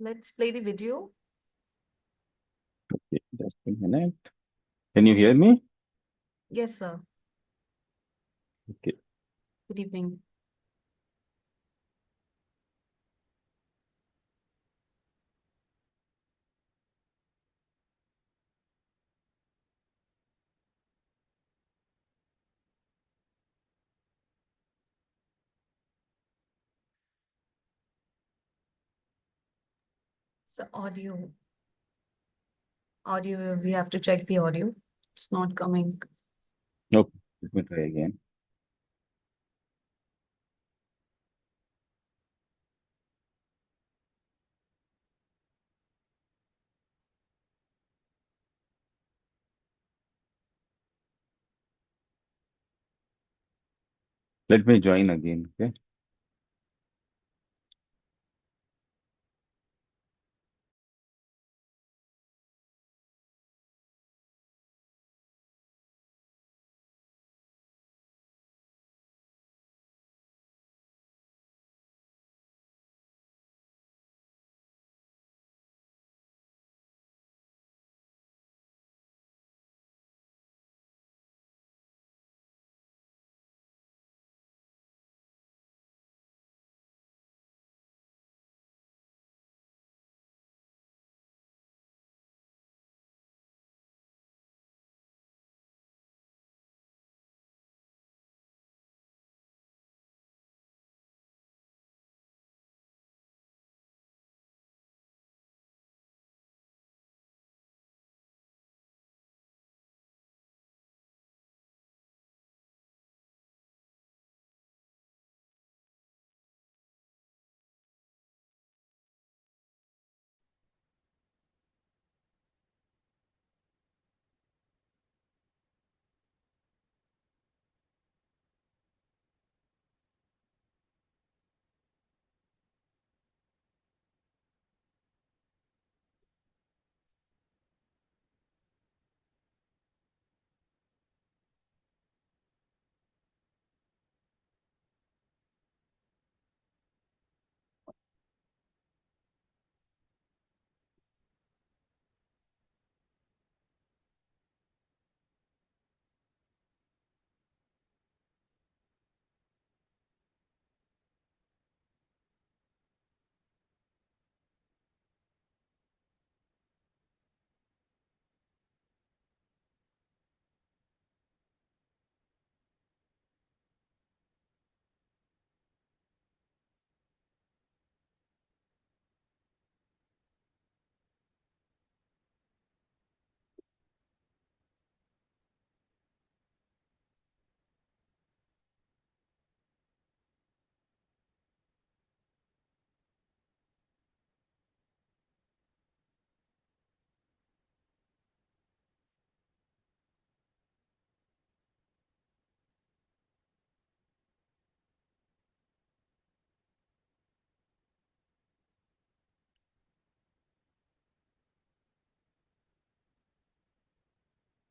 Let's play the video. Okay, just a minute. Can you hear me? Yes, sir. Okay. Good evening. So audio, we have to check the audio. It's not coming. Okay, let me try again. Let me join again, okay?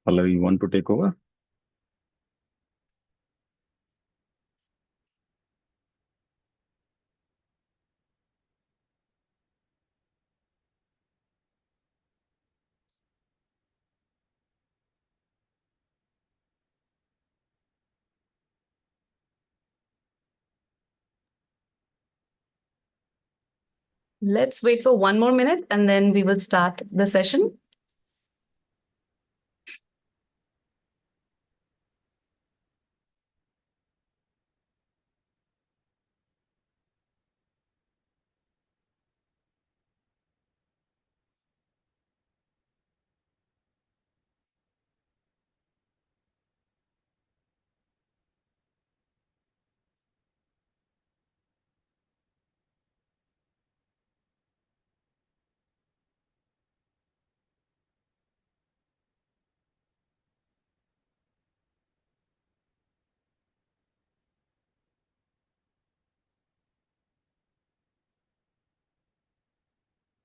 Hello, you want to take over? Let's wait for 1 more minute and then we will start the session.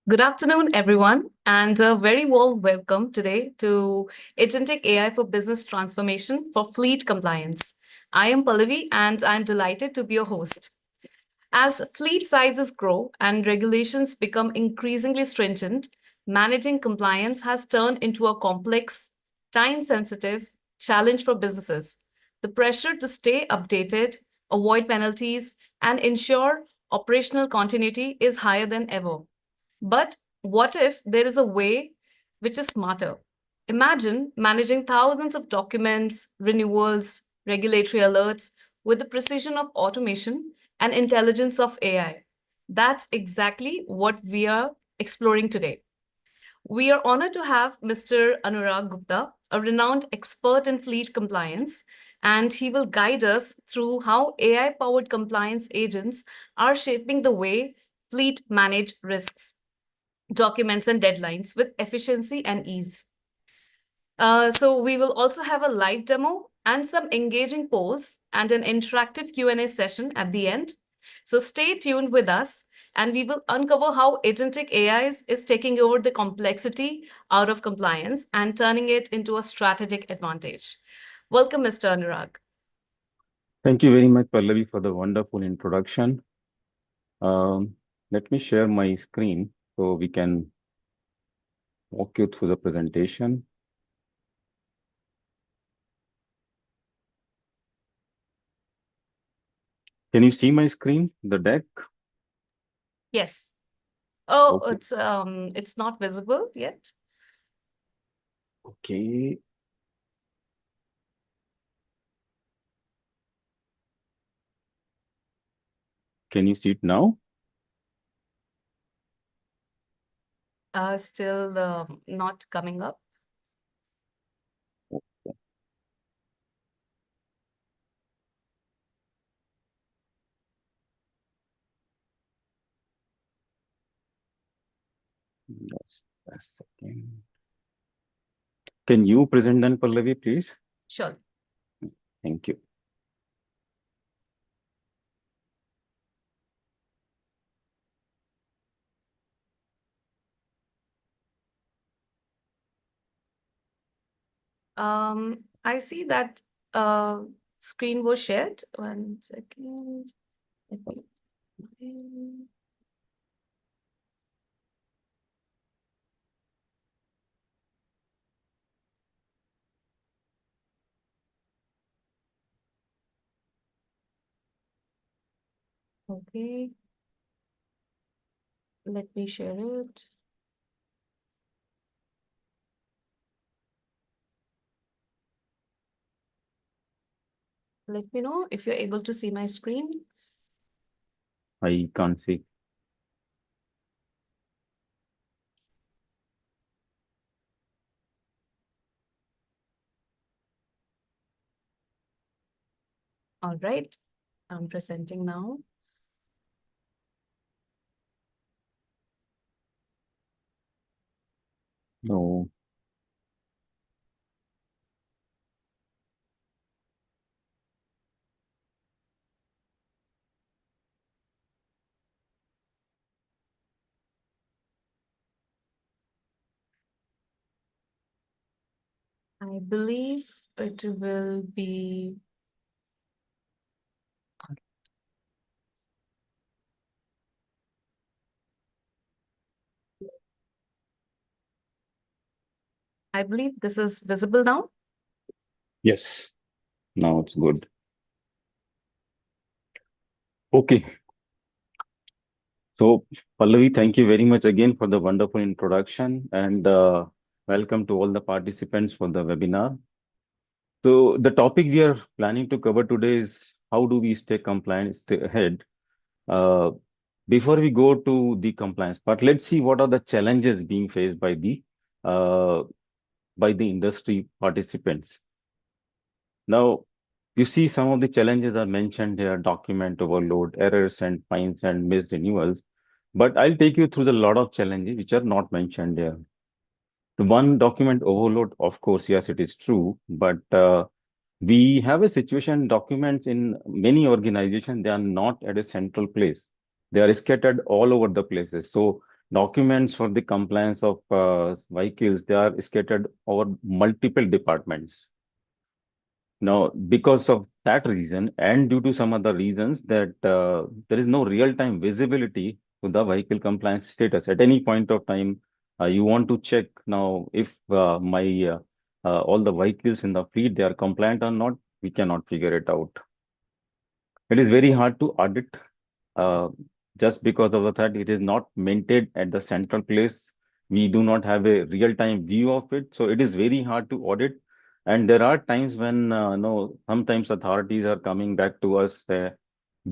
Good afternoon, everyone, and a very warm welcome today to Agentic AI for Business Transformation for Fleet Compliance. I am Pallavi, and I'm delighted to be your host. As fleet sizes grow and regulations become increasingly stringent, managing compliance has turned into a complex, time sensitive challenge for businesses. The pressure to stay updated, avoid penalties, and ensure operational continuity is higher than ever. But what if there is a way which is smarter? Imagine managing thousands of documents, renewals, regulatory alerts with the precision of automation and intelligence of AI. That's exactly what we are exploring today. We are honored to have Mr. Anurag Gupta, a renowned expert in fleet compliance, and he will guide us through how AI powered compliance agents are shaping the way fleet manage risks, documents, and deadlines with efficiency and ease. So we will also have a live demo and some engaging polls and an interactive Q&A session at the end. So stay tuned with us and we will uncover how agentic AI is taking over the complexity out of compliance and turning it into a strategic advantage. Welcome, Mr. Anurag. Thank you very much, Pallavi, for the wonderful introduction. Let me share my screen so we can walk you through the presentation. Can you see my screen, the deck? Yes. Oh, Okay. it's not visible yet. Okay. Can you see it now? Still not coming up. Okay. Just a second. Can you present then, Pallavi, please? Sure. Thank you. I see that screen was shared. 1 second. Let me. Okay. Let me share it. Let me know if you're able to see my screen. I can't see. All right. I'm presenting now. No. I believe it will be. I believe this is visible now. Yes. Now it's good. Okay. So, Pallavi, thank you very much again for the wonderful introduction and welcome to all the participants for the webinar. So, the topic we are planning to cover today is how do we stay compliant, stay ahead. Uh, Before we go to the compliance part, let's see what are the challenges being faced uh, by the industry participants. Now, you see some of the challenges are mentioned here: document overload, errors and fines, and missed renewals. But I'll take you through the lot of challenges which are not mentioned here. The one, document overload, of course, yes, it is true, but we have a situation, documents in many organizations, they are not at a central place. They are scattered all over the places. So documents for the compliance of vehicles, they are scattered over multiple departments. Now, because of that reason and due to some other reasons that there is no real-time visibility to the vehicle compliance status. At any point of time, you want to check now if my all the vehicles in the fleet they are compliant or not. We cannot figure it out. It is very hard to audit uh, just because of the fact it is not maintained at the central place. We do not have a real-time view of it, so it is very hard to audit. And there are times when no, sometimes authorities are coming back to us,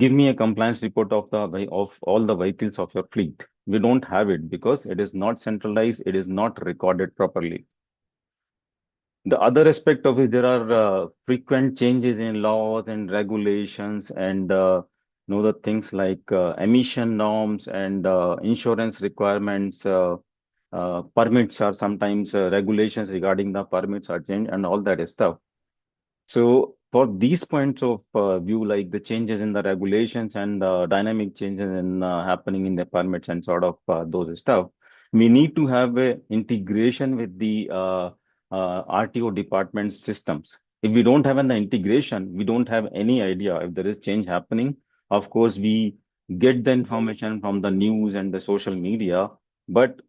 give me a compliance report of of all the vehicles of your fleet. We don't have it because it is not centralized, it is not recorded properly. The other aspect of it, there are frequent changes in laws and regulations, and the things like emission norms and insurance requirements. Permits are sometimes regulations regarding the permits are changed and all that stuff. So for these points of view, like the changes in the regulations and dynamic changes in happening in the permits and sort of those stuff, we need to have a integration with the RTO department systems. If we don't have an integration, we don't have any idea if there is change happening. Of course, we get the information from the news and the social media, but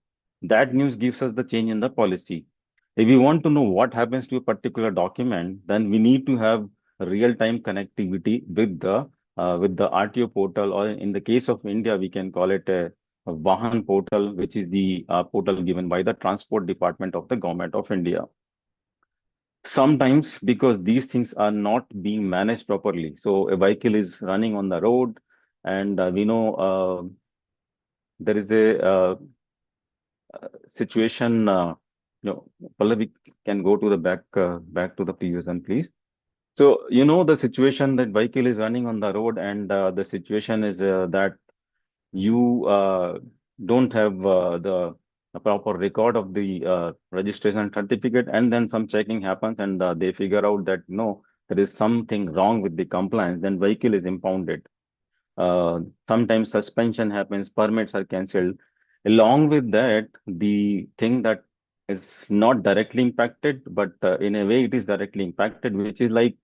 that news gives us the change in the policy. If we want to know what happens to a particular document, then we need to have real-time connectivity with the RTO portal, or in the case of India, we can call it a Vahan portal, which is the portal given by the Transport Department of the Government of India. Sometimes because these things are not being managed properly, so a vehicle is running on the road, and we know there is a situation. Pallavi can go to the back to the previous one, please. So, the situation that vehicle is running on the road, and the situation is that you don't have the proper record of the registration certificate, and then some checking happens, and they figure out that no, there is something wrong with the compliance, then vehicle is impounded. Sometimes suspension happens, permits are cancelled. Along with that, the thing that is not directly impacted, but in a way it is directly impacted, which is like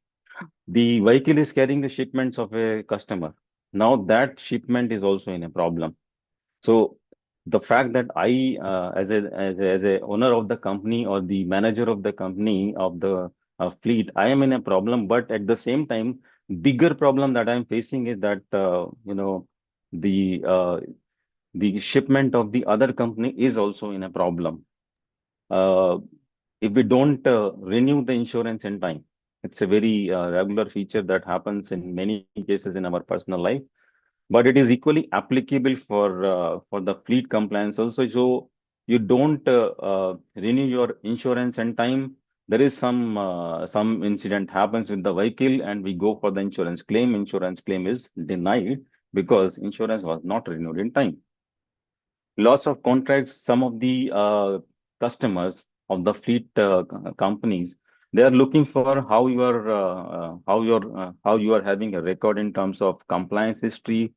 the vehicle is carrying the shipments of a customer. Now that shipment is also in a problem. So the fact that I, as a owner of the company or the manager of the company of the fleet, I am in a problem. But at the same time, bigger problem that I'm facing is that the uh, the shipment of the other company is also in a problem. Uh, if we don't renew the insurance in time, it's a very regular feature that happens in many cases in our personal life, but it is equally applicable for the fleet compliance also. So you don't renew your insurance in time. There is some incident happens with the vehicle, and we go for the insurance claim. Insurance claim is denied because insurance was not renewed in time. Loss of contracts. Some of the customers of the fleet companies, they are looking for how you are having a record in terms of compliance history.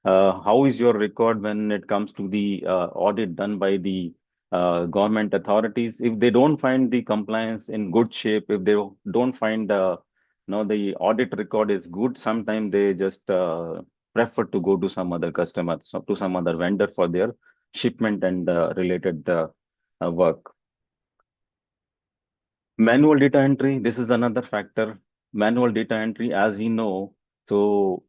How is your record when it comes to the audit done by the government authorities? If they don't find the compliance in good shape, if they don't find the audit record is good, sometimes they just prefer to go to some other customer, so to some other vendor for their shipment and related work. Manual data entry, this is another factor. Manual data entry, as we know, so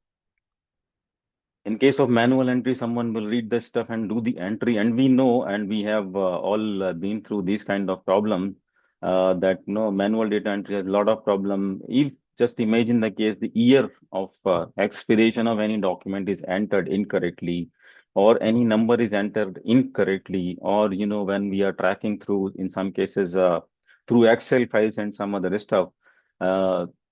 in case of manual entry, someone will read this stuff and do the entry, and we know, and we have all been through these kind of problems, that no manual data entry has a lot of problem. If just imagine the case, the year of expiration of any document is entered incorrectly, or any number is entered incorrectly, or when we are tracking through, in some cases, through Excel files and some other stuff.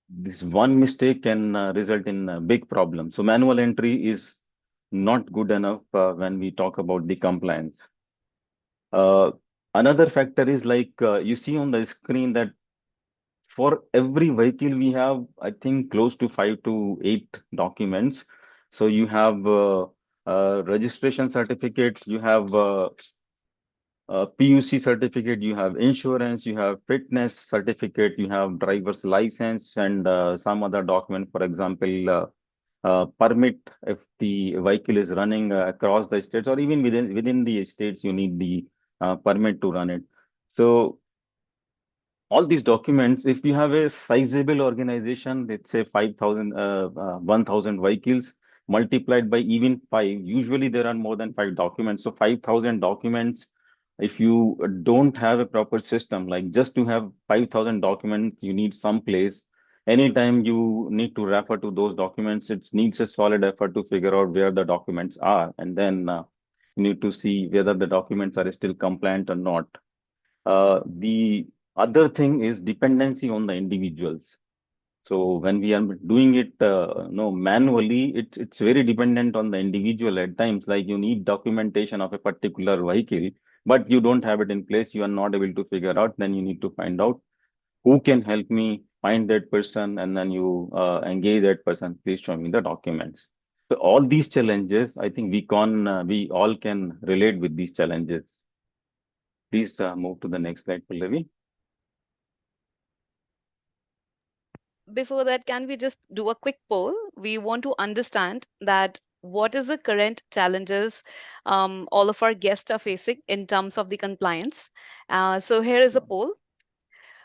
This one mistake can result in a big problem. So manual entry is not good enough when we talk about the compliance. Uh, Another factor is like you see on the screen that for every vehicle we have, I think, close to 5 to 8 documents. So you have registration certificates, you have PUC certificate, you have insurance, you have fitness certificate, you have driver's license, and some other document, for example, permit if the vehicle is running across the states or even within the states, you need the permit to run it. So all these documents, if you have a sizable organization, let's say 5,000, 1,000 vehicles multiplied by even five, usually there are more than five documents. So 5,000 documents, if you don't have a proper system, like just to have 5,000 documents, you need some place. Anytime you need to refer to those documents, it needs a solid effort to figure out where the documents are. And then you need to see whether the documents are still compliant or not. The other thing is dependency on the individuals. So when we are doing it manually, it's very dependent on the individual at times. Like you need documentation of a particular vehicle, but you don't have it in place. You are not able to figure out. Then you need to find out who can help me find that person, and then you engage that person. Please show me the documents. So all these challenges, I think we all can relate with these challenges. Please move to the next slide, Pallavi. Before that, can we just do a quick poll? We want to understand that what is the current challenges all of our guests are facing in terms of the compliance. So here is a poll.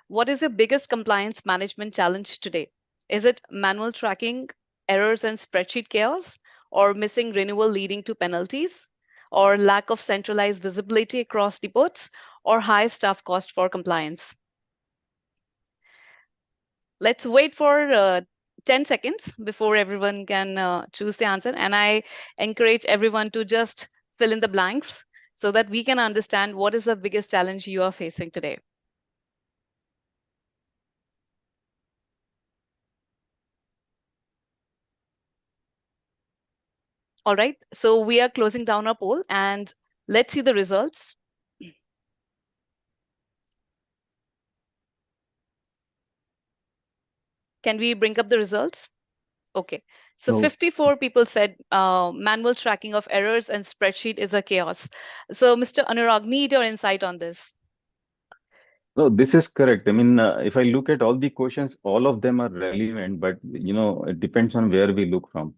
What is your biggest compliance management challenge today? Is it manual tracking, errors and spreadsheet chaos, or missing renewal leading to penalties, or lack of centralized visibility across depots, or high staff cost for compliance? Let's wait for 10 seconds before everyone can choose the answer. And I encourage everyone to just fill in the blanks so that we can understand what is the biggest challenge you are facing today. All right, so we are closing down our poll and let's see the results. Can we bring up the results? Okay, so So 54 people said manual tracking of errors and spreadsheet is a chaos. So Mr. Anurag, need your insight on this. no, this is correct. I mean, if I look at all the questions, all of them are relevant, but it depends on where we look from,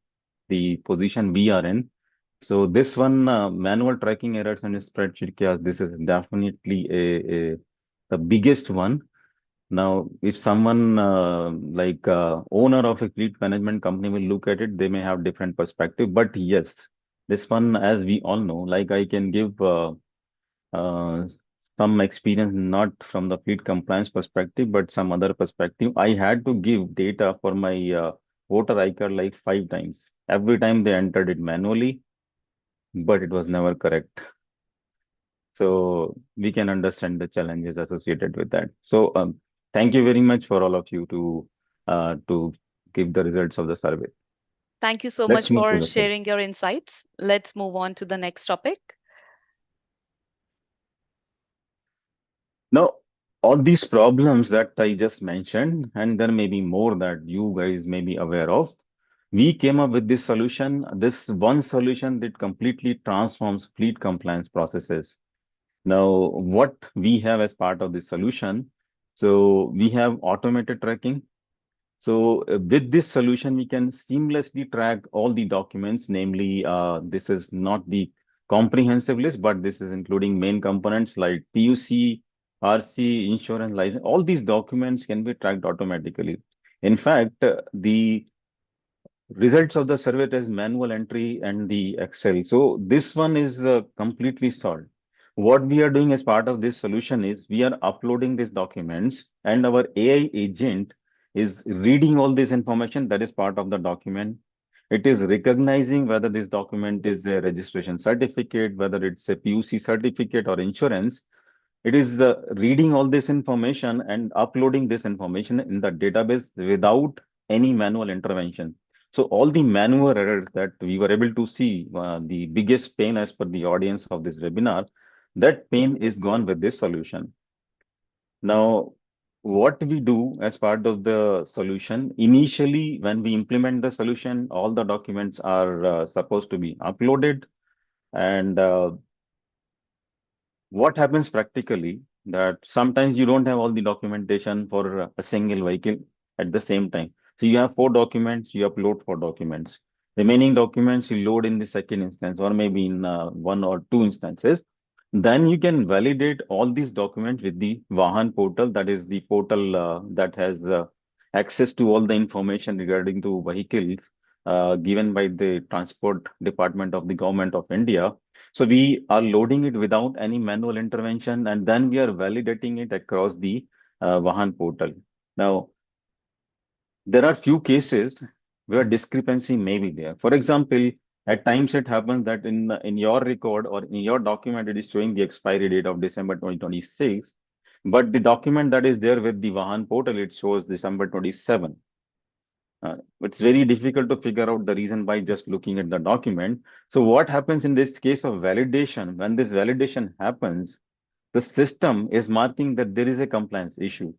the position we are in. So this one, manual tracking errors and spreadsheet chaos, this is definitely the biggest one. Now, if someone like owner of a fleet management company will look at it, they may have different perspective. But yes, this one, as we all know, like I can give uh, some experience, not from the fleet compliance perspective, but some other perspective. I had to give data for my voter ID like 5 times. Every time they entered it manually, but it was never correct. So we can understand the challenges associated with that. So thank you very much for all of you to give the results of the survey. Thank you so Let's much move to for the survey. sharing your insights. Let's move on to the next topic. Now, all these problems that I just mentioned, and there may be more that you guys may be aware of, we came up with this solution, this one solution that completely transforms fleet compliance processes. Now, what we have as part of this solution, so we have automated tracking. So with this solution, we can seamlessly track all the documents, namely, this is not the comprehensive list, but this is including main components like PUC, RC, insurance license. All these documents can be tracked automatically. In fact, the results of the survey test manual entry and the Excel. So this one is completely solved. What we are doing as part of this solution is we are uploading these documents and our AI agent is reading all this information that is part of the document. It is recognizing whether this document is a registration certificate, whether it's a PUC certificate or insurance. It is reading all this information and uploading this information in the database without any manual intervention. So all the manual errors that we were able to see, the biggest pain as per the audience of this webinar, that pain is gone with this solution. Now, what we do as part of the solution, initially when we implement the solution, all the documents are supposed to be uploaded, and what happens practically that sometimes you don't have all the documentation for a single vehicle at the same time. So you have four documents, you upload four documents. Remaining documents you load in the second instance or maybe in one or two instances. Then you can validate all these documents with the Vahan portal, that is the portal that has access to all the information regarding to vehicles given by the Transport Department of the Government of India. So we are loading it without any manual intervention, and then we are validating it across the Vahan portal. Now, there are few cases where discrepancy may be there. For example, at times it happens that in your record or in your document, it is showing the expiry date of December 2026, but the document that is there with the Vahan portal, it shows December 27. It's very difficult to figure out the reason by just looking at the document. So what happens in this case of validation, when this validation happens, the system is marking that there is a compliance issue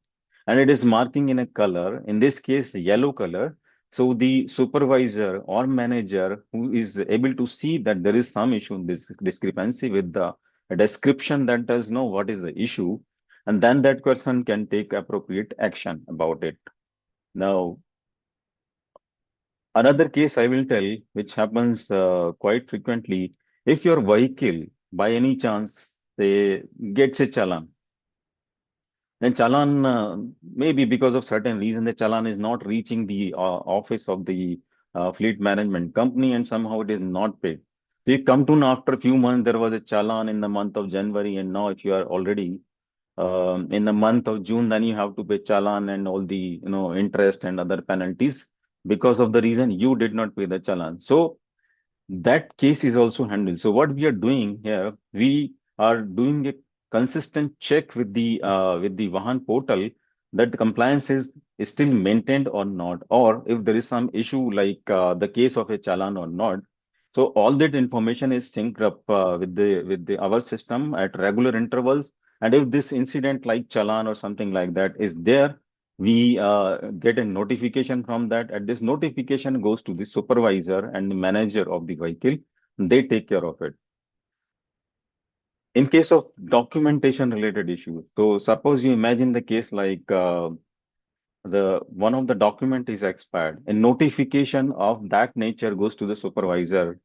and it is marking in a color, in this case, yellow color. So the supervisor or manager who is able to see that there is some issue in this discrepancy with the description that does know what is the issue, and then that person can take appropriate action about it. Now, another case I will tell, which happens quite frequently, if your vehicle by any chance they gets a challan, then challan maybe because of certain reason the challan is not reaching the office of the fleet management company and somehow it is not paid. So you come to know after a few months there was a challan in the month of January, and now if you are already in the month of June, then you have to pay challan and all the interest and other penalties because of the reason you did not pay the challan. So that case is also handled. So what we are doing here, we are doing a consistent check with the Vahan portal that the compliance is still maintained or not, or if there is some issue like the case of a challan or not. So all that information is synced up with the our system at regular intervals. And if this incident like challan or something like that is there, we get a notification from that, and this notification goes to the supervisor and the manager of the vehicle. They take care of it. In case of documentation related issues, so suppose you imagine the case like the one of the document is expired, a notification of that nature goes to the supervisor.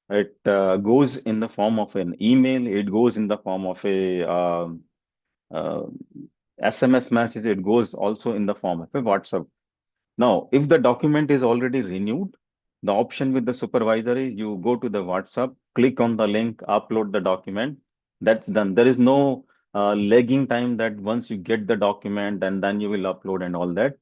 It goes in the form of an email, it goes in the form of a uh, SMS message, it goes also in the form of a WhatsApp. Now, if the document is already renewed, the option with the supervisor is you go to the WhatsApp, click on the link, upload the document. That's done. There is no lagging time that once you get the document and then you will upload and all that.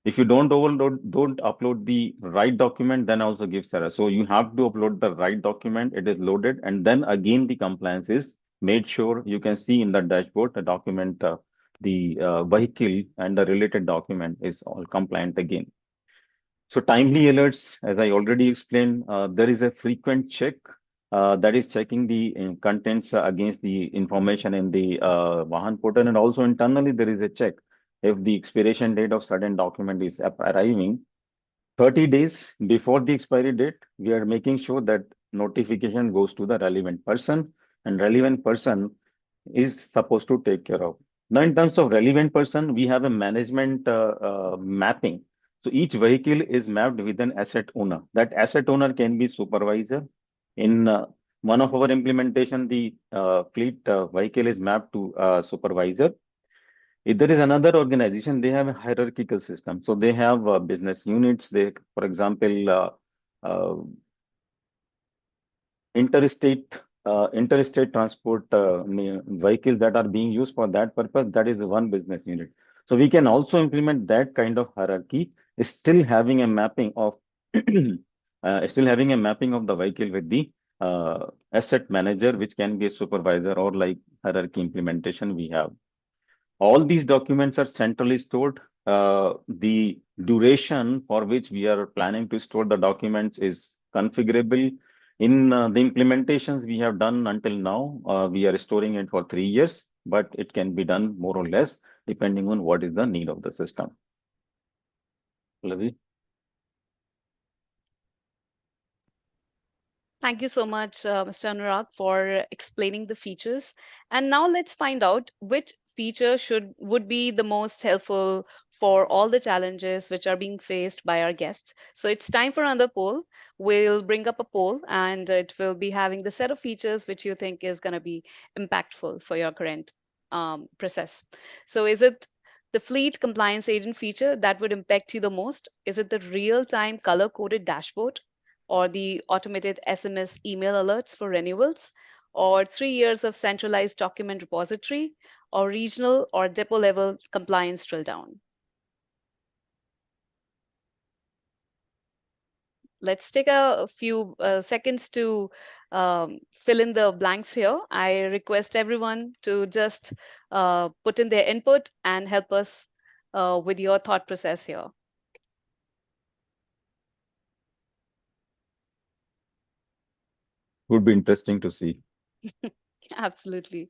If you don't upload the right document, then also gives error. So you have to upload the right document. It is loaded, and then again the compliance is made sure. You can see in the dashboard the document, the vehicle and the related document is all compliant again. So timely alerts, as I already explained, there is a frequent check that is checking the contents against the information in the Vahan portal, and also internally there is a check if the expiration date of certain document is arriving 30 days before the expiry date. We are making sure that notification goes to the relevant person, and relevant person is supposed to take care of. Now, in terms of relevant person, we have a management mapping. So each vehicle is mapped with an asset owner. That asset owner can be supervisor. In one of our implementation, the fleet vehicle is mapped to supervisor. If there is another organization, they have a hierarchical system. So they have business units. They, for example, uh, interstate transport vehicles that are being used for that purpose, that is one business unit. So we can also implement that kind of hierarchy, still having a mapping of still having a mapping of the vehicle with the asset manager, which can be a supervisor or like hierarchy implementation we have. All these documents are centrally stored. The duration for which we are planning to store the documents is configurable. In the implementations we have done until now, we are storing it for 3 years, but it can be done more or less depending on what is the need of the system. Lavi? Thank you so much, Mr. Anurag, for explaining the features. And now let's find out which feature should would be the most helpful for all the challenges which are being faced by our guests. So it's time for another poll. We'll bring up a poll, and it will be having the set of features which you think is going to be impactful for your current process. So is it the fleet compliance agent feature that would impact you the most? Is it the real-time color-coded dashboard, or the automated SMS email alerts for renewals, or 3 years of centralized document repository, or regional or depot level compliance drill down? Let's take a few seconds to fill in the blanks here. I request everyone to just put in their input and help us with your thought process here. Would be interesting to see. Absolutely.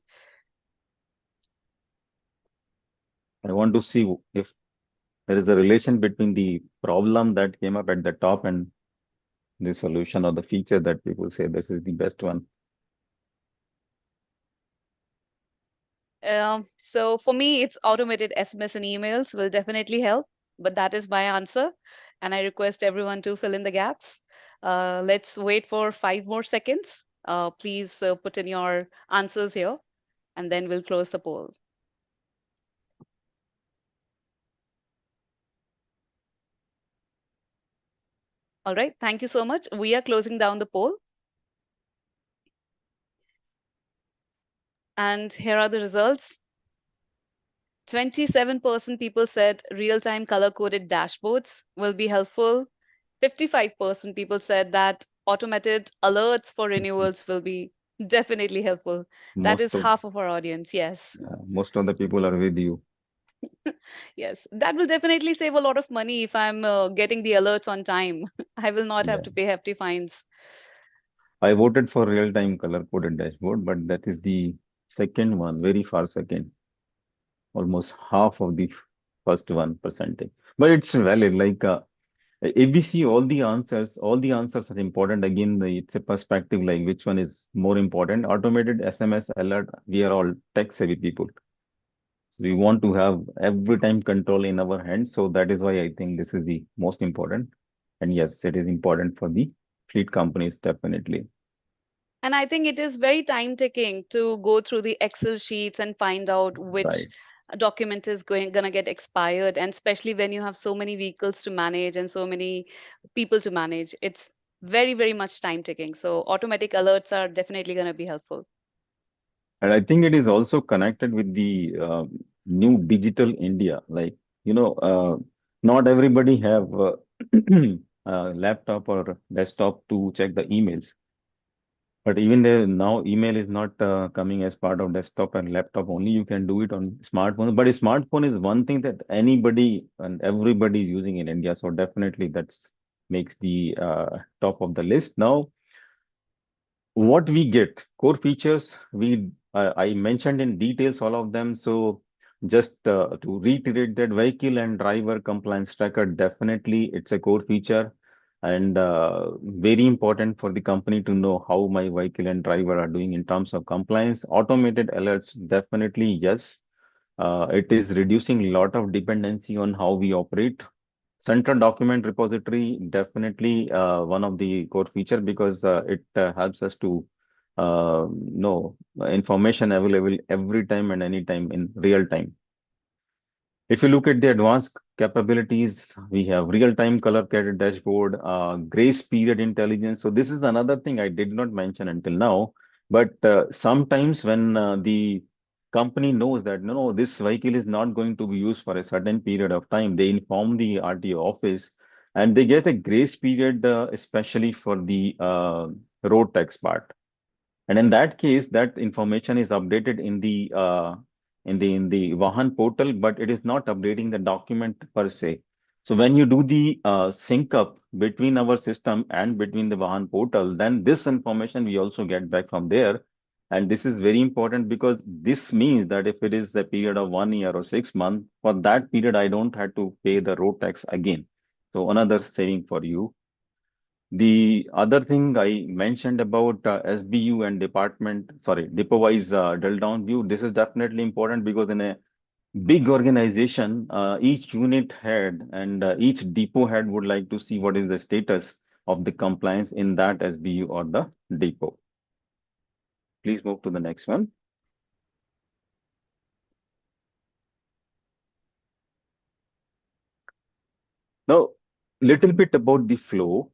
I want to see if there is a relation between the problem that came up at the top and the solution or the feature that people say this is the best one. So for me, it's automated SMS and emails will definitely help, but that is my answer. And I request everyone to fill in the gaps. Let's wait for 5 more seconds. Please put in your answers here, and then we'll close the poll. All right, thank you so much. We are closing down the poll. And here are the results. 27% people said real-time color-coded dashboards will be helpful. 55% people said that automated alerts for renewals will be definitely helpful. That Most is of half of our audience. Yes. most of the people are with you. Yes. That will definitely save a lot of money if I'm getting the alerts on time. I will not have Yeah. to pay hefty fines. I voted for real-time color-coded dashboard, but that is the second one, very far second, almost half of the first one percentage. But it's valid. Like if we see all the answers are important. Again, it's a perspective like which one is more important. Automated SMS alert. We are all tech-savvy people. We want to have every time control in our hands. So that is why I think this is the most important. And yes, it is important for the fleet companies, definitely. And I think it is very time taking to go through the Excel sheets and find out which Right. document is gonna get expired. And especially when you have so many vehicles to manage and so many people to manage, it's very, very much time taking. So automatic alerts are definitely gonna be helpful. And I think it is also connected with the new digital India. Like, not everybody have a laptop or desktop to check the emails. But even there now, email is not coming as part of desktop and laptop only. You can do it on smartphone. But a smartphone is one thing that anybody and everybody is using in India. So definitely that's makes the top of the list. Now, what we get core features we I mentioned in details all of them, so just to reiterate that vehicle and driver compliance tracker, definitely it's a core feature and very important for the company to know how my vehicle and driver are doing in terms of compliance. Automated alerts, definitely yes. It is reducing a lot of dependency on how we operate. Central document repository, definitely one of the core feature because it helps us to know information available every time and anytime in real time. If you look at the advanced capabilities, we have real-time color-coded dashboard, grace period intelligence. So this is another thing I did not mention until now. But sometimes when the company knows that no, this vehicle is not going to be used for a certain period of time, they inform the RTO office and they get a grace period, especially for the road tax part. And in that case, that information is updated in the in the Vahan portal, but it is not updating the document per se. So when you do the sync up between our system and between the Vahan portal, then this information we also get back from there. And this is very important because this means that if it is a period of 1 year or 6 months, for that period, I don't have to pay the road tax again. So another saving for you. The other thing I mentioned about SBU and department, sorry, depot-wise drill down view, this is definitely important because in a big organization, each unit head and each depot head would like to see what is the status of the compliance in that SBU or the depot. Please move to the next one. Now, little bit about the flow.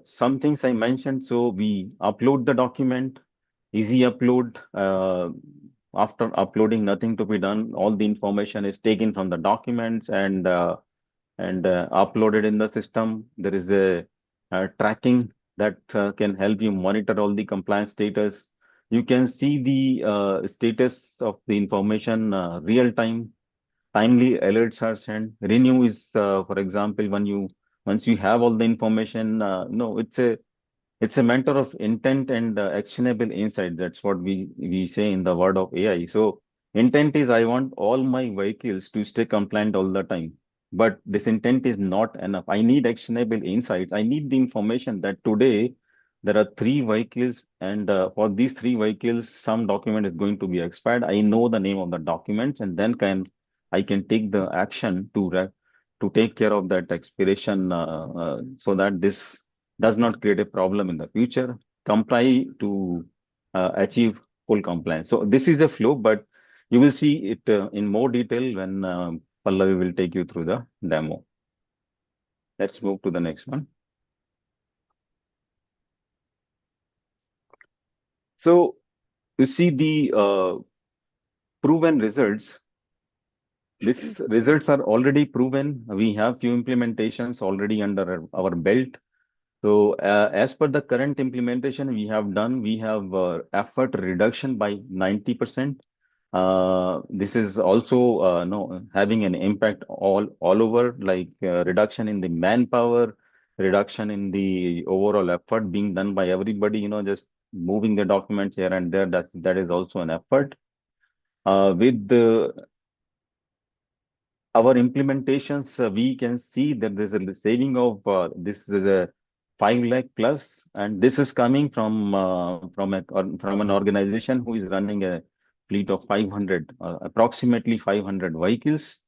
Some things I mentioned. So we upload the document, easy upload. After uploading, nothing to be done. All the information is taken from the documents and uploaded in the system. There is a tracking that can help you monitor all the compliance status. You can see the status of the information real time. Timely alerts are sent. Renew is, for example, when you once you have all the information, no, it's a matter of intent and actionable insight. That's what we say in the word of AI. So intent is I want all my vehicles to stay compliant all the time. But this intent is not enough. I need actionable insights. I need the information that today there are three vehicles, and for these three vehicles, some document is going to be expired. I know the name of the documents, and then I can take the action to take care of that expiration so that this does not create a problem in the future, comply to achieve full compliance. So this is a flow, but you will see it in more detail when Pallavi will take you through the demo. Let's move to the next one. So you see the proven results. These results are already proven. We have few implementations already under our belt. So as per the current implementation we have effort reduction by 90%. This is also no, having an impact all over, like reduction in the manpower, reduction in the overall effort being done by everybody, just moving the documents here and there. That is also an effort. With our implementations, we can see that there's a saving of this is a 5 lakh plus, and this is coming from an organization who is running a fleet of 500, approximately 500 vehicles.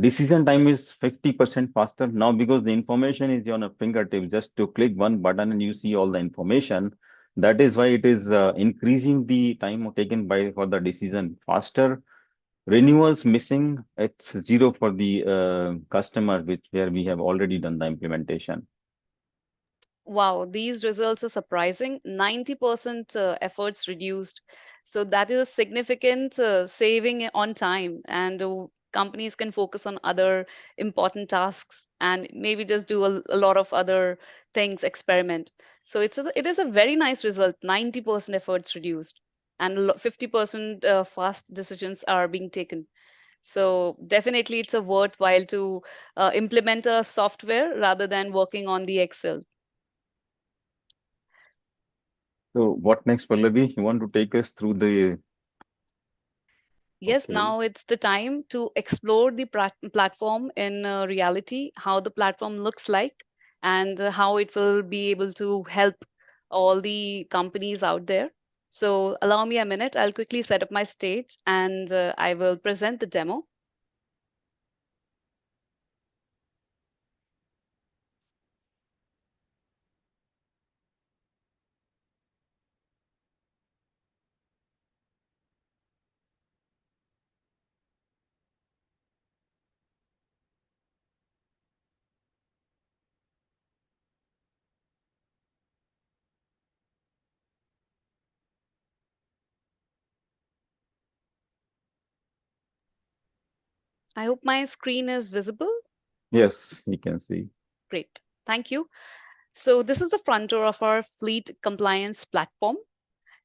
Decision time is 50% faster now because the information is on a fingertip. Just to click one button and you see all the information. That is why it is increasing the time taken by for the decision faster. Renewals missing, it's zero for the customer, where we have already done the implementation. Wow, these results are surprising. 90% efforts reduced. So that is a significant saving on time, and companies can focus on other important tasks and maybe just do a lot of other things, experiment. So it is a very nice result. 90% efforts reduced, and 50% fast decisions are being taken. So definitely, it's a worthwhile to implement a software rather than working on the Excel. So what next, Pallavi? You want to take us through the Yes, okay. now it's the time to explore the platform in reality, how the platform looks like, and how it will be able to help all the companies out there. So, allow me a minute. I'll quickly set up my stage and I will present the demo. I hope my screen is visible. Yes, we can see. Great. Thank you. So, this is the front door of our fleet compliance platform.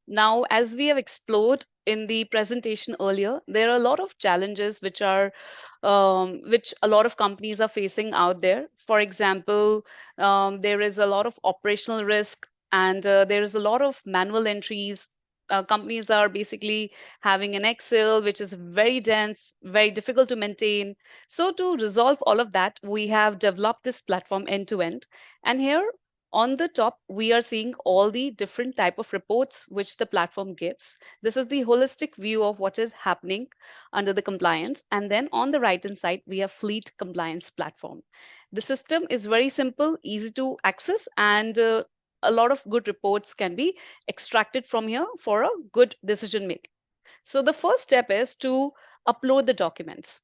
Now, as we have explored in the presentation earlier, there are a lot of challenges which a lot of companies are facing out there. For example, there is a lot of operational risk, and there is a lot of manual entries. Companies are basically having an Excel, which is very dense, very difficult to maintain. So, to resolve all of that, we have developed this platform end to end. And here, On the top, we are seeing all the different type of reports which the platform gives. This is the holistic view of what is happening under the compliance. And then on the right hand side, we have fleet compliance platform. The system is very simple, easy to access, and a lot of good reports can be extracted from here for a good decision making. So the first step is to upload the documents.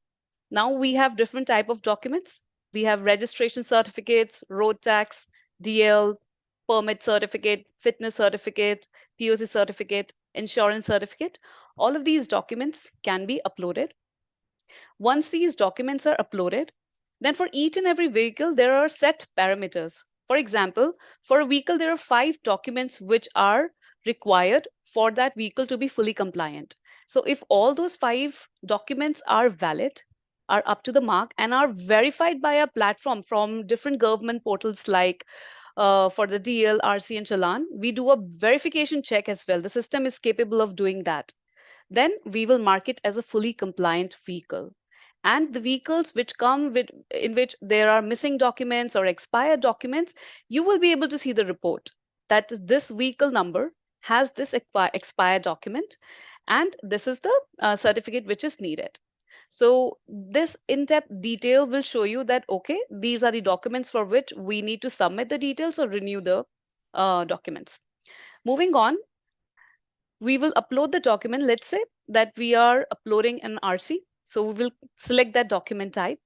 Now we have different type of documents. We have registration certificates, road tax, DL, permit certificate, fitness certificate, POC certificate, insurance certificate. All of these documents can be uploaded. Once these documents are uploaded, then for each and every vehicle, there are set parameters. For example, for a vehicle, there are 5 documents which are required for that vehicle to be fully compliant. So if all those 5 documents are valid, are up to the mark, and are verified by a platform from different government portals like for the DL, RC, and Chalan, we do a verification check as well. The system is capable of doing that. Then we will mark it as a fully compliant vehicle. And the vehicles which come with in which there are missing documents or expired documents, you will be able to see the report that this vehicle number has this expired document, and this is the certificate which is needed. So this in-depth detail will show you that, okay, these are the documents for which we need to submit the details or renew the documents. Moving on, we will upload the document. Let's say that we are uploading an RC. So we will select that document type,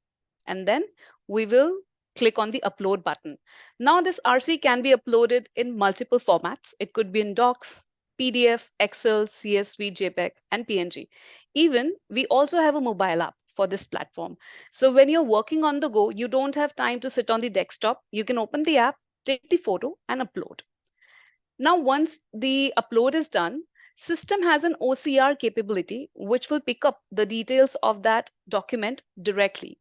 and then we will click on the upload button. Now this RC can be uploaded in multiple formats. It could be in docs, PDF, Excel, CSV, JPEG, and PNG. Even we also have a mobile app for this platform. So when you're working on the go, you don't have time to sit on the desktop. You can open the app, take the photo, and upload. Now, once the upload is done, system has an OCR capability which will pick up the details of that document directly.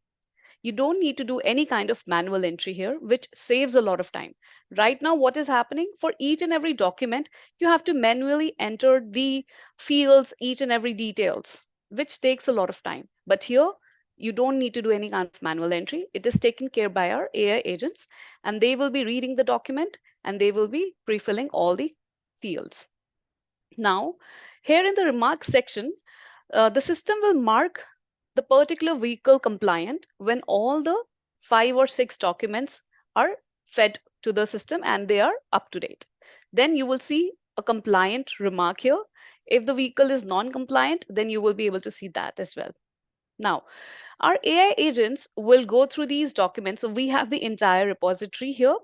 You don't need to do any kind of manual entry here, which saves a lot of time. Right now, what is happening for each and every document, you have to manually enter the fields, each and every details, which takes a lot of time. But here, you don't need to do any kind of manual entry. It is taken care by our AI agents, and they will be reading the document and they will be pre-filling all the fields. Now, here in the remarks section, the system will mark the particular vehicle compliant when all the 5 or 6 documents are fed to the system and they are up to date. Then you will see a compliant remark here. If the vehicle is non-compliant, then you will be able to see that as well. Now, our AI agents will go through these documents. So we have the entire repository here.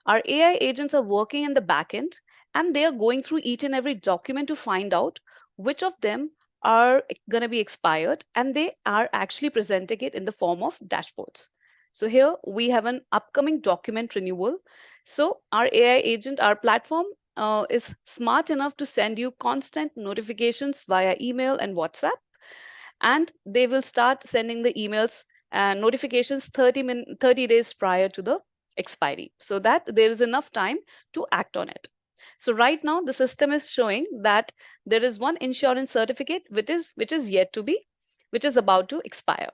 Our AI agents are working in the backend, and they are going through each and every document to find out which of them are going to be expired, and they are actually presenting it in the form of dashboards. So here we have an upcoming document renewal. So our AI agent, our platform is smart enough to send you constant notifications via email and WhatsApp, and they will start sending the emails and notifications 30 days prior to the expiry, so that there is enough time to act on it. So right now the system is showing that there is one insurance certificate which is yet to be, which is about to expire.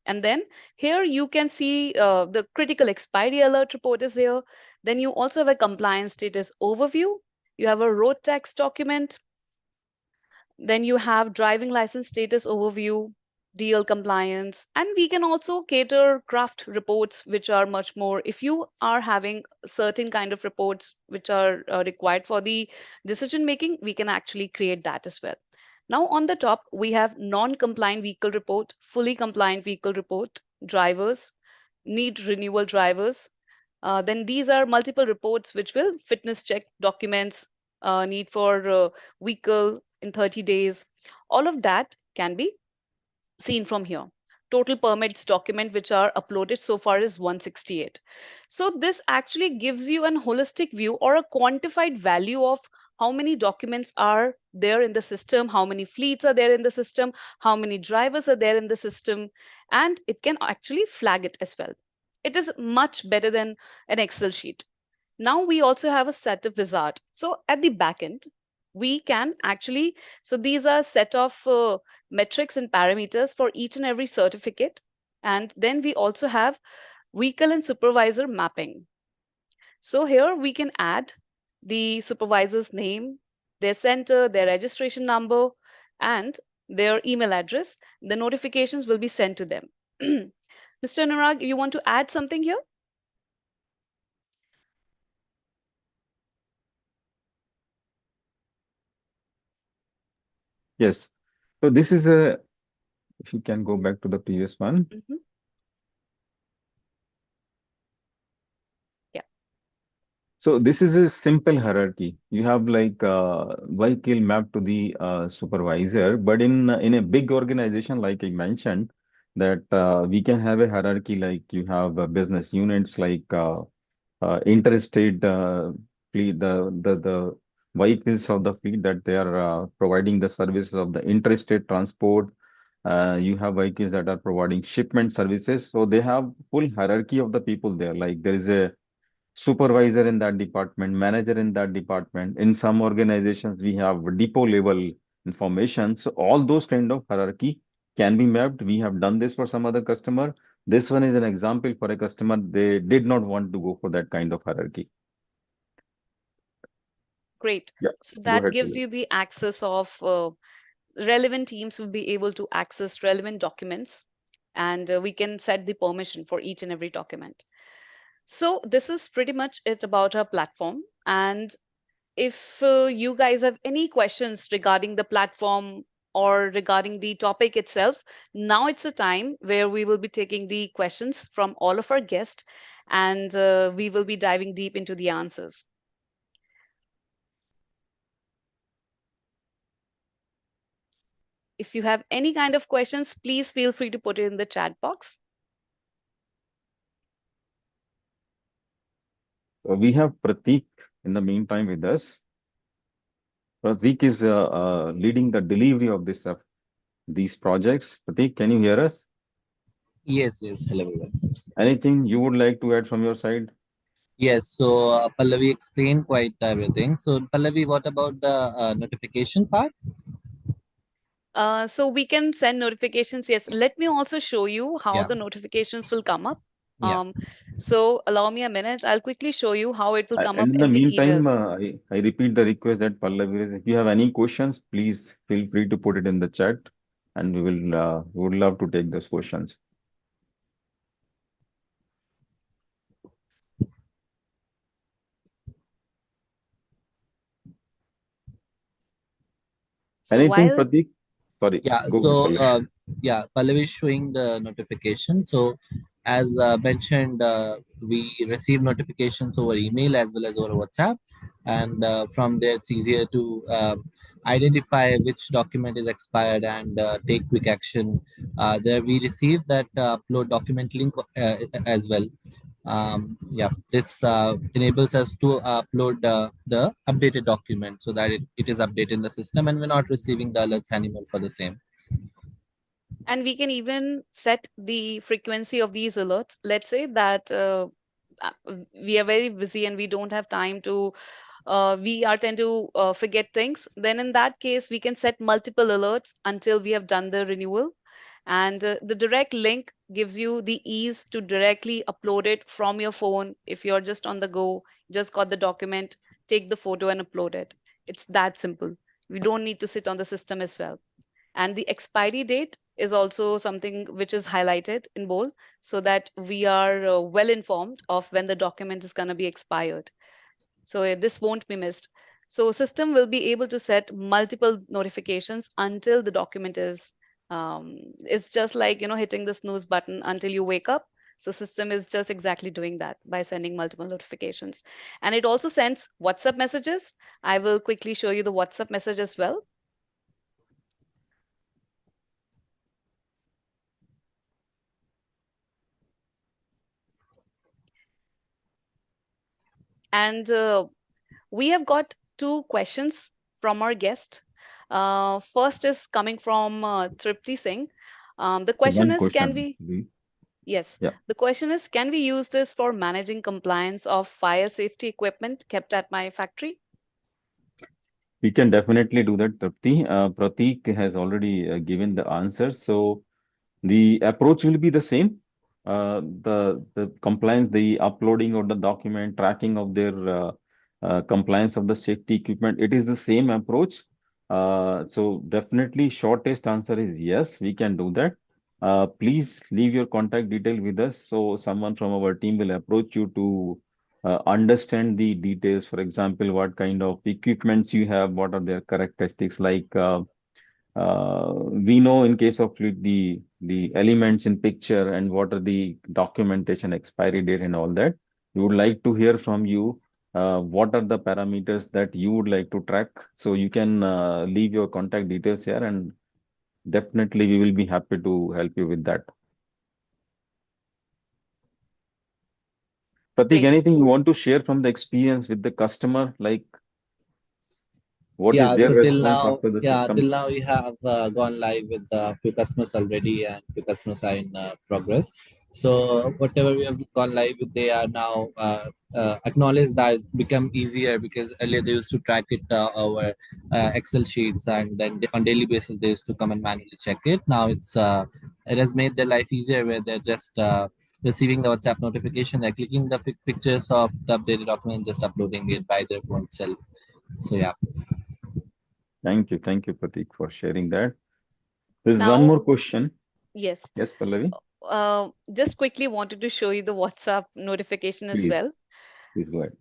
And then here you can see the critical expiry alert report is here. Then you also have a compliance status overview. You have a road tax document. Then you have driving license status overview, DL compliance, and we can also cater craft reports, which are much more. If you are having certain kind of reports which are required for the decision making, we can actually create that as well. Now on the top, we have non-compliant vehicle report, fully compliant vehicle report, drivers, need renewal drivers. Then these are multiple reports which will fitness check documents, need for vehicle in 30 days. All of that can be seen from here. Total permits document which are uploaded so far is 168. So this actually gives you an holistic view or a quantified value of how many documents are there in the system, how many fleets are there in the system, how many drivers are there in the system, and it can actually flag it as well. It is much better than an Excel sheet. Now we also have a set of wizard. So at the back end, we can actually, so these are set of metrics and parameters for each and every certificate. And then we also have vehicle and supervisor mapping. So here we can add the supervisor's name, their center, their registration number, and their email address. The notifications will be sent to them. Mr. Anurag, you want to add something here? Yes. So this is a, if you can go back to the previous one. Mhm. Yeah. So this is a simple hierarchy. You have like vehicle mapped to the supervisor, but in a big organization, like I mentioned, that we can have a hierarchy like you have business units like interstate fleet, the vehicles of the fleet that they are providing the services of the interstate transport. You have vehicles that are providing shipment services. So they have full hierarchy of the people there. Like there is a supervisor in that department, manager in that department. In some organizations, we have depot level information. So all those kind of hierarchy can be mapped. We have done this for some other customer. This one is an example for a customer. They did not want to go for that kind of hierarchy. Great. Yeah, So go that ahead, gives Pallavi. you the access of relevant teams will be able to access relevant documents, and we can set the permission for each and every document. So this is pretty much it about our platform. And if you guys have any questions regarding the platform or regarding the topic itself, now it's a time where we will be taking the questions from all of our guests, and we will be diving deep into the answers. If you have any kind of questions, please feel free to put it in the chat box. So we have Pratik in the meantime with us. Pratik is leading the delivery of these projects. Pratik, can you hear us? Yes, yes. Hello, everyone. Anything you would like to add from your side? Yes, so Pallavi explained quite everything. So, Pallavi, what about the notification part? So we can send notifications. Yes, let me also show you how Yeah, the notifications will come up. yeah. So allow me a minute. I'll quickly show you how it will come And up in the in the email. meantime, I repeat the request that Pallavi, if you have any questions, please feel free to put it in the chat, and we would love to take those questions. So Anything, while Pratik? Sorry, Yeah, go ahead, so Pallavi. yeah, Pallavi is showing the notification. So, as mentioned, we receive notifications over email as well as over WhatsApp, and from there it's easier to identify which document is expired and take quick action. There we receive that upload document link as well. Yeah, this enables us to upload the updated document so that it is updated in the system and we're not receiving the alerts anymore for the same. and we can even set the frequency of these alerts. Let's say that we are very busy and we don't have time to we are tend to forget things. Then in that case we can set multiple alerts until we have done the renewal, and the direct link gives you the ease to directly upload it from your phone. If you're just on the go, just got the document, take the photo and upload it. It's that simple. We don't need to sit on the system as well. And the expiry date is also something which is highlighted in bold, so that we are well informed of when the document is going to be expired. So this won't be missed. So system will be able to set multiple notifications until the document is it's just like, hitting the snooze button until you wake up. So system is just exactly doing that by sending multiple notifications. And it also sends WhatsApp messages. I will quickly show you the WhatsApp message as well. And we have got two questions from our guest. First is coming from Tripti Singh. The So question one is, can question. we, yes, Yeah, the question is, can we use this for managing compliance of fire safety equipment kept at my factory? we can definitely do that, Tripti. Pratik has already given the answer. So the approach will be the same. the compliance, the uploading of the document, tracking of their compliance of the safety equipment. It is the same approach. So definitely shortest answer is yes, we can do that. Please leave your contact detail with us so someone from our team will approach you to understand the details. For example, what kind of equipments you have, what are their characteristics like. We know in case of fleet the elements in picture and what are the documentation expiry date and all that. We would like to hear from you. What are the parameters that you would like to track? So you can leave your contact details here, and definitely we will be happy to help you with that. Pratik, Great. anything you want to share from the experience with the customer? Like what is Yeah, their so response after the till system? now we have gone live with a few customers already, and few customers are in progress. So whatever we have gone live with, they are now acknowledge that it become easier, because earlier they used to track it over Excel sheets, and then on daily basis they used to come and manually check it. Now it has made their life easier, where they're just receiving the WhatsApp notification, they're clicking the pictures of the updated document, just uploading it by their phone itself. So yeah. Thank you, Pratik, for sharing that. There's one more Now, question. yes, Yes, Pallavi, just quickly wanted to show you the WhatsApp notification as please, well. please go ahead.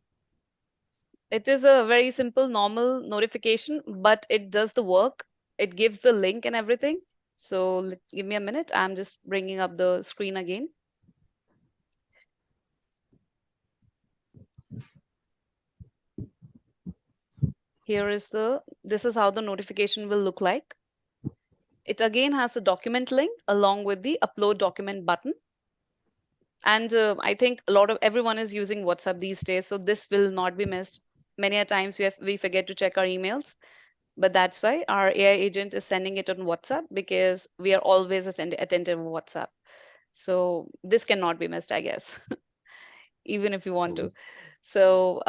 It is a very simple, normal notification, but it does the work. It gives the link and everything. So give me a minute. I'm just bringing up the screen again. This is how the notification will look like. It again has a document link along with the upload document button. And I think a lot of everyone is using WhatsApp these days, so this will not be missed. Many a times we forget to check our emails, but that's why our AI agent is sending it on WhatsApp, because we are always attentive on WhatsApp. So this cannot be missed, I guess, even if you want to. So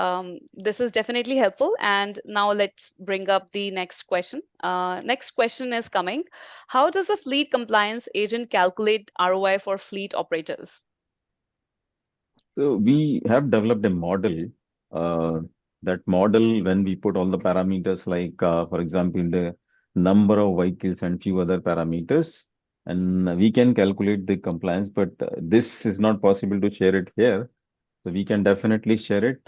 this is definitely helpful. And now let's bring up the next question. Next question is coming. How does a fleet compliance agent calculate ROI for fleet operators? So we have developed a model. Uh, that model, when we put all the parameters, like for example, the number of vehicles and few other parameters, and we can calculate the compliance. But this is not possible to share it here. So we can definitely share it.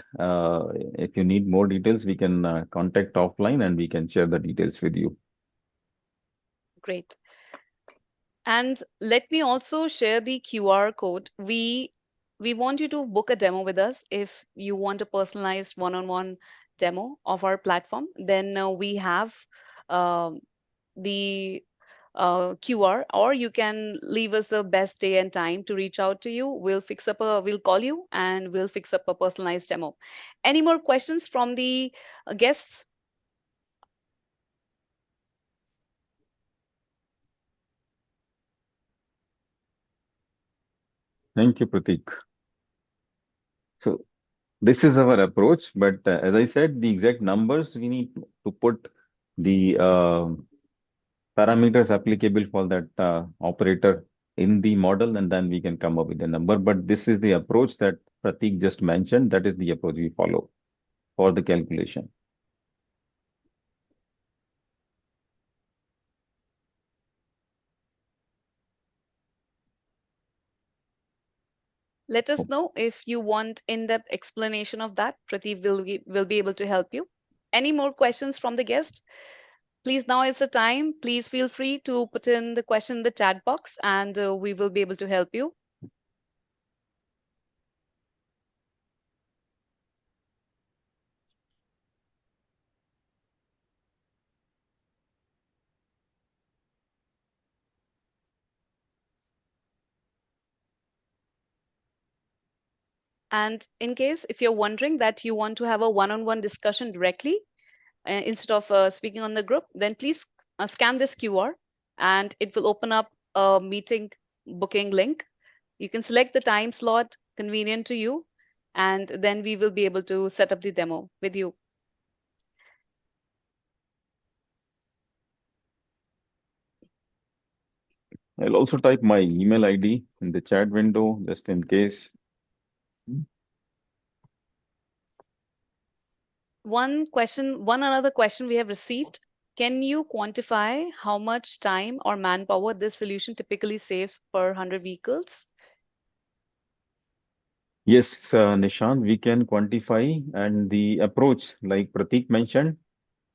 If you need more details, we can contact offline and we can share the details with you. Great. And let me also share the QR code. We want you to book a demo with us. If you want a personalized one-on-one demo of our platform, then we have um the QR, or you can leave us the best day and time to reach out to you. We'll call you and we'll fix up a personalized demo. Any more questions from the guests? Thank you, Pratik. So this is our approach, but as I said, the exact numbers we need to put the parameters applicable for that operator in the model, and then we can come up with a number. But this is the approach that Pratik just mentioned. That is the approach we follow for the calculation. Let us know if you want in-depth explanation of that. Pradeep will be able to help you. Any more questions from the guest? Please, now is the time. Please feel free to put in the question in the chat box, and we will be able to help you. And in case if you're wondering that you want to have a one-on-one discussion directly instead of speaking on the group, then please scan this QR and it will open up a meeting booking link. You can select the time slot convenient to you, and then we will be able to set up the demo with you. I'll also type my email ID in the chat window just in case. One another question we have received. Can you quantify how much time or manpower this solution typically saves per 100 vehicles? Yes, Nishant, we can quantify and the approach, like Pratik mentioned.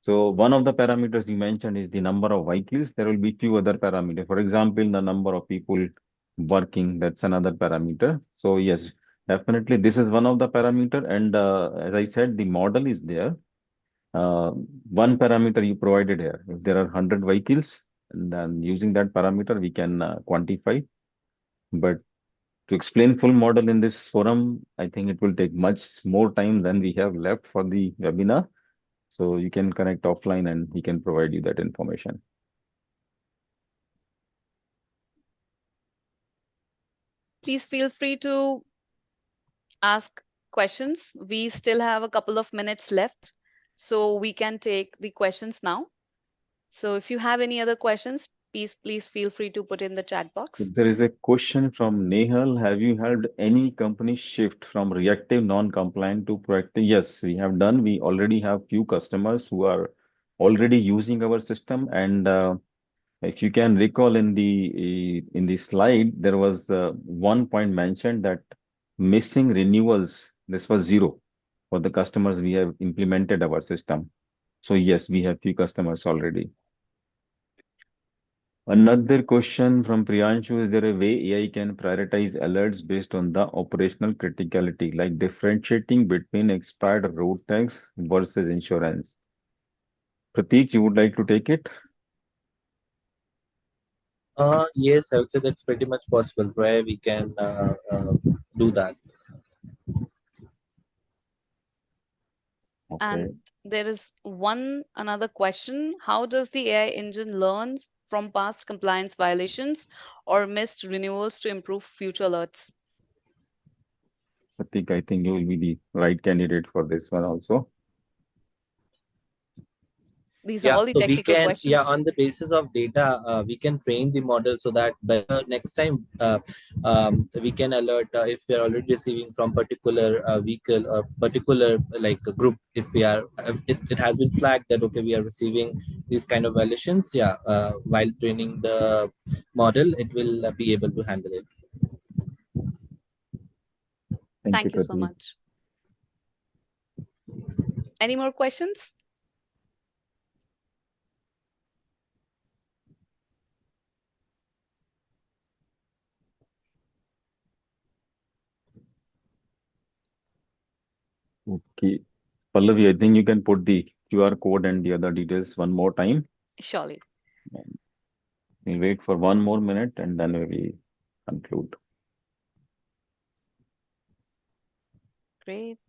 So one of the parameters you mentioned is the number of vehicles. There will be few other parameters. For example, the number of people working, that's another parameter. So yes, definitely this is one of the parameter. And as I said, the model is there. Uh, One parameter you provided here. If there are 100 vehicles, and then using that parameter, we can quantify. But to explain full model in this forum, I think it will take much more time than we have left for the webinar. So you can connect offline and he can provide you that information. Please feel free to ask questions. We still have a couple of minutes left, so we can take the questions now. So if you have any other questions, please feel free to put in the chat box. There is a question from Nehal. Have you had any company shift from reactive non-compliant to proactive? Yes, we have done. We already have few customers who are already using our system. And if you can recall in the slide, there was one point mentioned that missing renewals. This was zero for the customers we have implemented our system. So yes, we have few customers already. Another question from Priyanshu, is there a way AI can prioritize alerts based on the operational criticality, like differentiating between expired road tags versus insurance? Prateek, you would like to take it? Yes, I would say that's pretty much possible, where we can do that. Okay. And there is another question. How does the AI engine learns from past compliance violations or missed renewals to improve future alerts? Prateek, I think you will be the right candidate for this one also. These are Yeah, all the so we technical can, yeah, questions. on the basis of data, we can train the model so that better next time we can alert if we are already receiving from particular vehicle or particular like a group. If we are, if it has been flagged that okay, we are receiving these kind of violations. Yeah, while training the model, it will be able to handle it. Thank you, Thank you so Prateek. much. Any more questions? Okay. Pallavi, I think you can put the QR code and the other details one more time. Surely. We'll wait for one more minute and then we will conclude. Great.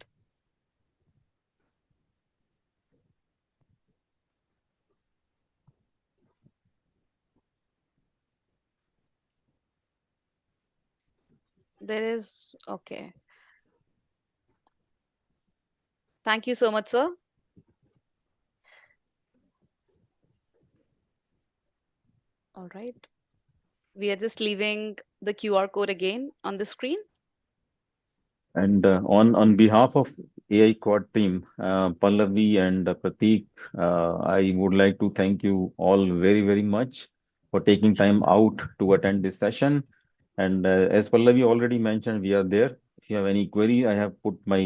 There is, okay. Thank you so much, sir. All right. We are just leaving the QR code again on the screen. And on behalf of AIQoD team, Pallavi and Prateek, I would like to thank you all very, very much for taking time out to attend this session. And as Pallavi already mentioned, we are there. If you have any query, I have put my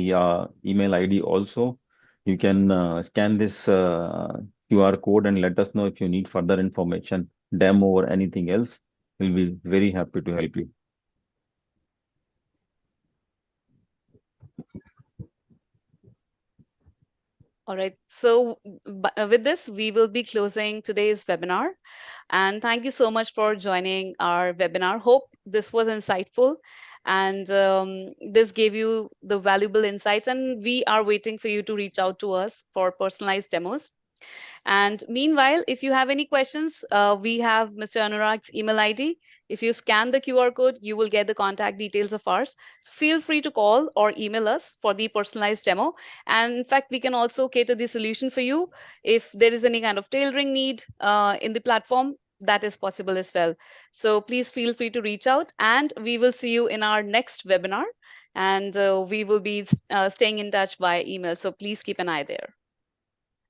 email ID also. You can scan this QR code and let us know if you need further information, demo or anything else. We'll be very happy to help you. All right. So with this, we will be closing today's webinar. And thank you so much for joining our webinar. Hope this was insightful and this gave you the valuable insights. And we are waiting for you to reach out to us for personalized demos. And meanwhile, if you have any questions, we have Mr. Anurag's email ID. If you scan the QR code, you will get the contact details of ours. So feel free to call or email us for the personalized demo. And in fact, we can also cater the solution for you. If there is any kind of tailoring need in the platform, that is possible as well. So please feel free to reach out, and we will see you in our next webinar. And we will be staying in touch via email. So please keep an eye there.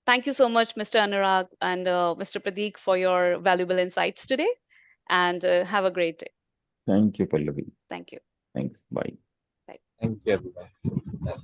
Thank you so much, Mr. Anurag and Mr. Pradeek, for your valuable insights today. And have a great day. Thank you, Pallavi. Thank you. Thanks. Bye. Bye. Thank you, everyone. Bye.